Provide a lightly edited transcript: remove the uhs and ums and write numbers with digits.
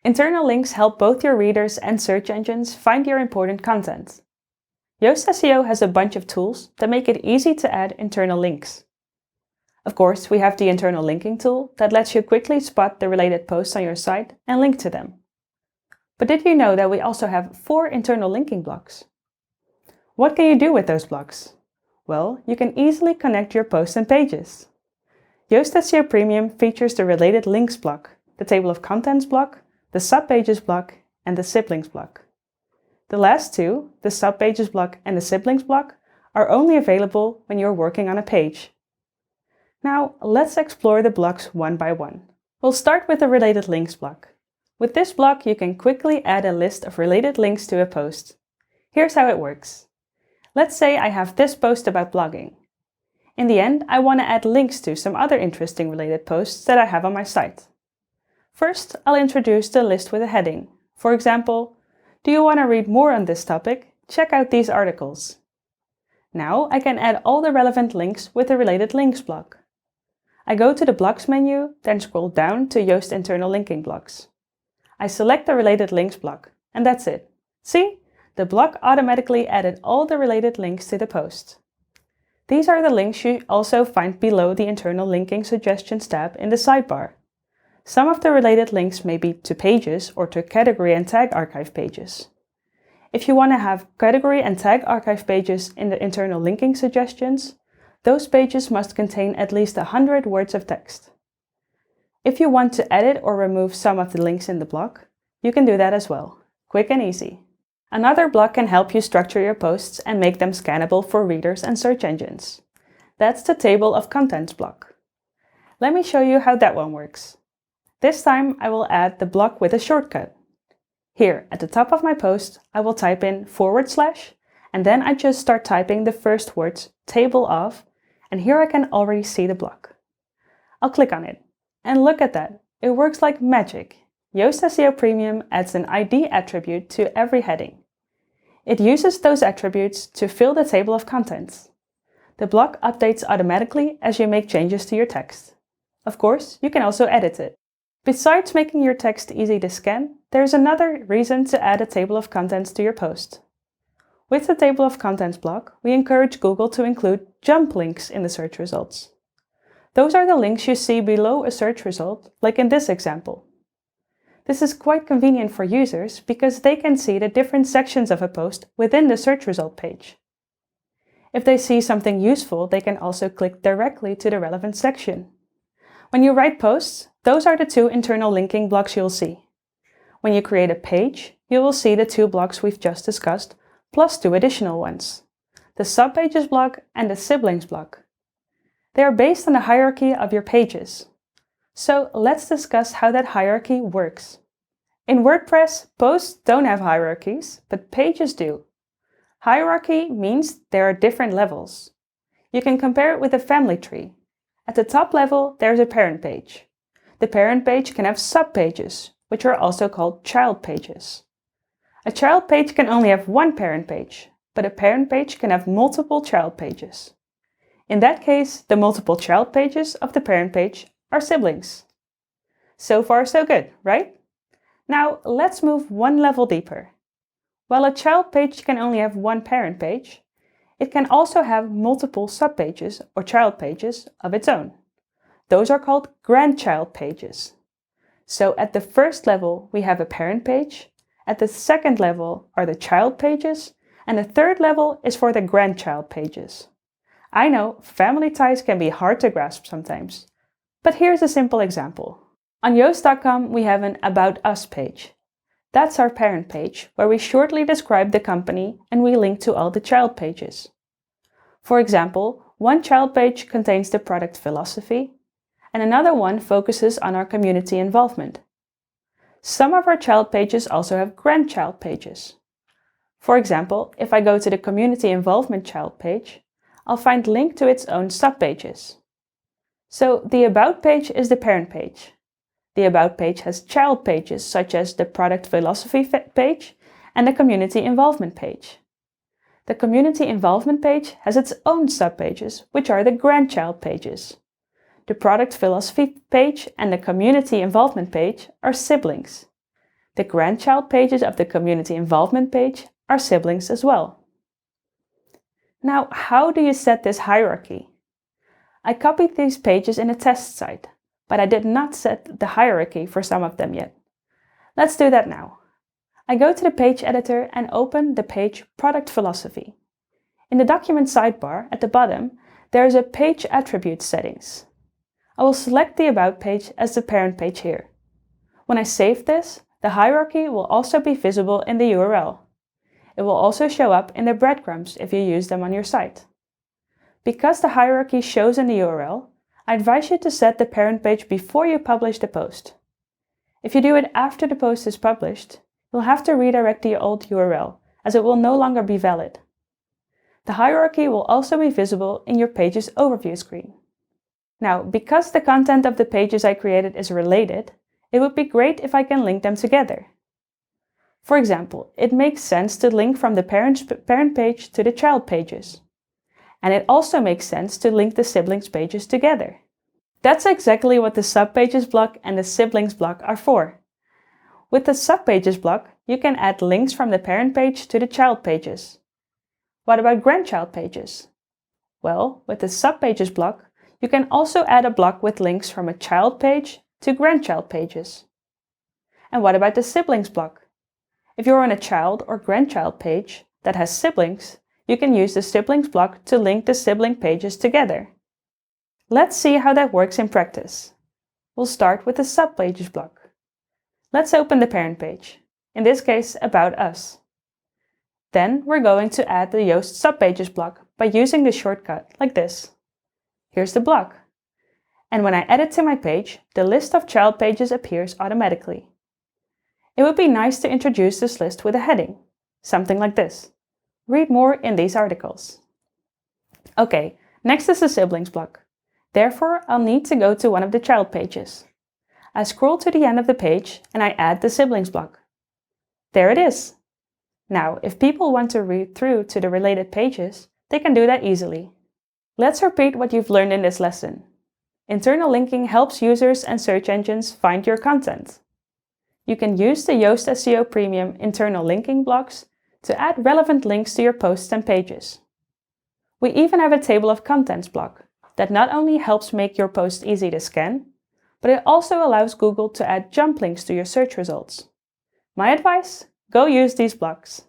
Internal links help both your readers and search engines find your important content. Yoast SEO has a bunch of tools that make it easy to add internal links. Of course, we have the internal linking tool that lets you quickly spot the related posts on your site and link to them. But did you know that we also have 4 internal linking blocks? What can you do with those blocks? Well, you can easily connect your posts and pages. Yoast SEO Premium features the related links block, the table of contents block, the subpages block, and the siblings block. The last two, the subpages block and the siblings block, are only available when you're working on a page. Now, let's explore the blocks one by one. We'll start with the related links block. With this block, you can quickly add a list of related links to a post. Here's how it works. Let's say I have this post about blogging. In the end, I want to add links to some other interesting related posts that I have on my site. First, I'll introduce the list with a heading. For example, do you want to read more on this topic? Check out these articles. Now I can add all the relevant links with the related links block. I go to the blocks menu, then scroll down to Yoast internal linking blocks. I select the related links block, and that's it. See? The block automatically added all the related links to the post. These are the links you also find below the internal linking suggestions tab in the sidebar. Some of the related links may be to pages or to category and tag archive pages. If you want to have category and tag archive pages in the internal linking suggestions, those pages must contain at least 100 words of text. If you want to edit or remove some of the links in the block, you can do that as well. Quick and easy. Another block can help you structure your posts and make them scannable for readers and search engines. That's the table of contents block. Let me show you how that one works. This time I will add the block with a shortcut. Here at the top of my post, I will type in / and then I just start typing the first words table of, and here I can already see the block. I'll click on it, and look at that, it works like magic. Yoast SEO Premium adds an ID attribute to every heading. It uses those attributes to fill the table of contents. The block updates automatically as you make changes to your text. Of course, you can also edit it. Besides making your text easy to scan, there's another reason to add a table of contents to your post. With the table of contents block, we encourage Google to include jump links in the search results. Those are the links you see below a search result, like in this example. This is quite convenient for users because they can see the different sections of a post within the search result page. If they see something useful, they can also click directly to the relevant section. When you write posts, those are the 2 internal linking blocks you'll see. When you create a page, you will see the 2 blocks we've just discussed, plus 2 additional ones, the subpages block and the siblings block. They are based on the hierarchy of your pages. So let's discuss how that hierarchy works. In WordPress, posts don't have hierarchies, but pages do. Hierarchy means there are different levels. You can compare it with a family tree. At the top level, there's a parent page. The parent page can have subpages, which are also called child pages. A child page can only have one parent page, but a parent page can have multiple child pages. In that case, the multiple child pages of the parent page are siblings. So far, so good, right? Now, let's move one level deeper. While a child page can only have one parent page, it can also have multiple subpages or child pages of its own. Those are called grandchild pages. So at the first level, we have a parent page. At the second level are the child pages, and the third level is for the grandchild pages. I know family ties can be hard to grasp sometimes, but here's a simple example. On Yoast.com, we have an About Us page. That's our parent page, where we shortly describe the company and we link to all the child pages. For example, one child page contains the product philosophy, and another one focuses on our community involvement. Some of our child pages also have grandchild pages. For example, if I go to the community involvement child page, I'll find link to its own subpages. So the About page is the parent page. The About page has child pages such as the product philosophy page and the community involvement page. The community involvement page has its own subpages, which are the grandchild pages. The product philosophy page and the community involvement page are siblings. The grandchild pages of the community involvement page are siblings as well. Now, how do you set this hierarchy? I copied these pages in a test site, but I did not set the hierarchy for some of them yet. Let's do that now. I go to the page editor and open the page Product Philosophy. In the document sidebar at the bottom, there is a page attribute settings. I will select the About page as the parent page here. When I save this, the hierarchy will also be visible in the URL. It will also show up in the breadcrumbs if you use them on your site. Because the hierarchy shows in the URL, I advise you to set the parent page before you publish the post. If you do it after the post is published, you'll have to redirect the old URL, as it will no longer be valid. The hierarchy will also be visible in your page's overview screen. Now, because the content of the pages I created is related, it would be great if I can link them together. For example, it makes sense to link from the parent page to the child pages. And it also makes sense to link the siblings pages together. That's exactly what the subpages block and the siblings block are for. With the subpages block, you can add links from the parent page to the child pages. What about grandchild pages? Well, with the subpages block, you can also add a block with links from a child page to grandchild pages. And what about the siblings block? If you're on a child or grandchild page that has siblings, you can use the siblings block to link the sibling pages together. Let's see how that works in practice. We'll start with the subpages block. Let's open the parent page, in this case About Us. Then we're going to add the Yoast subpages block by using the shortcut like this. Here's the block. And when I add it to my page, the list of child pages appears automatically. It would be nice to introduce this list with a heading, something like this. Read more in these articles. Okay, next is the siblings block. Therefore, I'll need to go to one of the child pages. I scroll to the end of the page and I add the siblings block. There it is. Now, if people want to read through to the related pages, they can do that easily. Let's repeat what you've learned in this lesson. Internal linking helps users and search engines find your content. You can use the Yoast SEO Premium internal linking blocks to add relevant links to your posts and pages. We even have a table of contents block that not only helps make your post easy to scan, but it also allows Google to add jump links to your search results. My advice? Go use these blocks.